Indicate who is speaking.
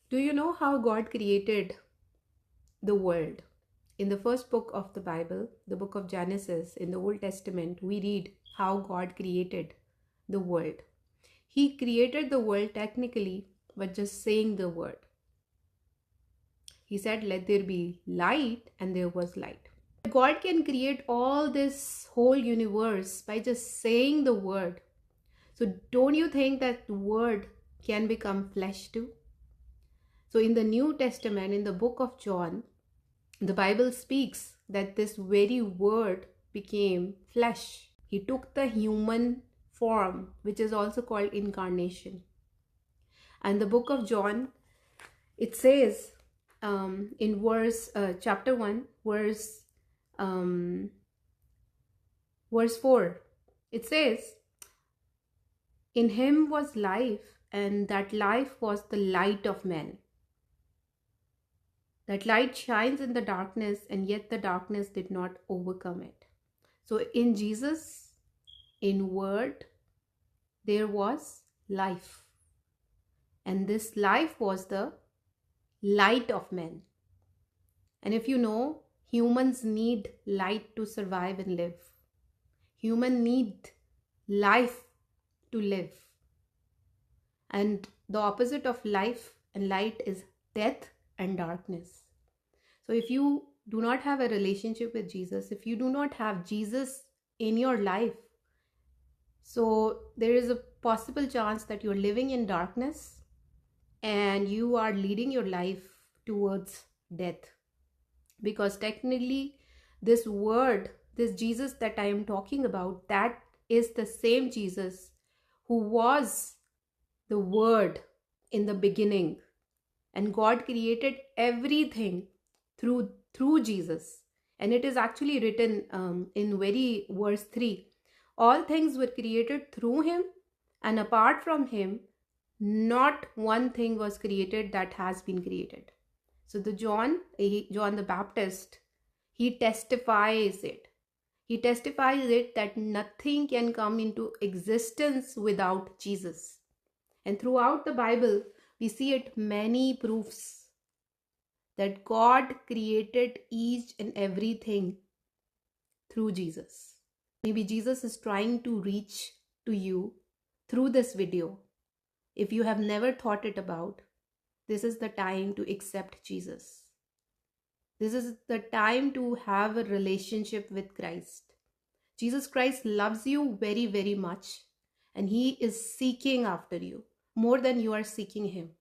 Speaker 1: Do you know how God created the world? In the first book of the Bible, the book of Genesis, in the Old Testament, we read how God created the world. He created the world technically, but just saying the word. He said, "Let there be light," and there was light. God can create all this whole universe by just saying the word. So, don't you think that the word can become flesh too? So, in the New Testament, in the book of John, the Bible speaks that this very word became flesh. He took the human form, which is also called incarnation. And the book of John, it says in chapter 1, verse 4, it says, "In him was life, and that life was the light of men. That light shines in the darkness, and yet the darkness did not overcome it." So in Jesus, in word, there was life. And this life was the light of men. And if you know, humans need light to survive and live. Humans need life to live. And the opposite of life and light is death and darkness. So if you do not have a relationship with Jesus, if you do not have Jesus in your life, so there is a possible chance that you're living in darkness and you are leading your life towards death. Because technically, this word, this Jesus that I am talking about, that is the same Jesus who was the Word in the beginning. And God created everything through Jesus. And it is actually written in very verse 3. All things were created through him, and apart from him, not one thing was created that has been created. So the John the Baptist, he testifies it. He testifies it that nothing can come into existence without Jesus. And throughout the Bible, we see it many proofs that God created each and everything through Jesus. Maybe Jesus is trying to reach to you through this video. If you have never thought it about, this is the time to accept Jesus. This is the time to have a relationship with Christ. Jesus Christ loves you very, very much, and he is seeking after you more than you are seeking him.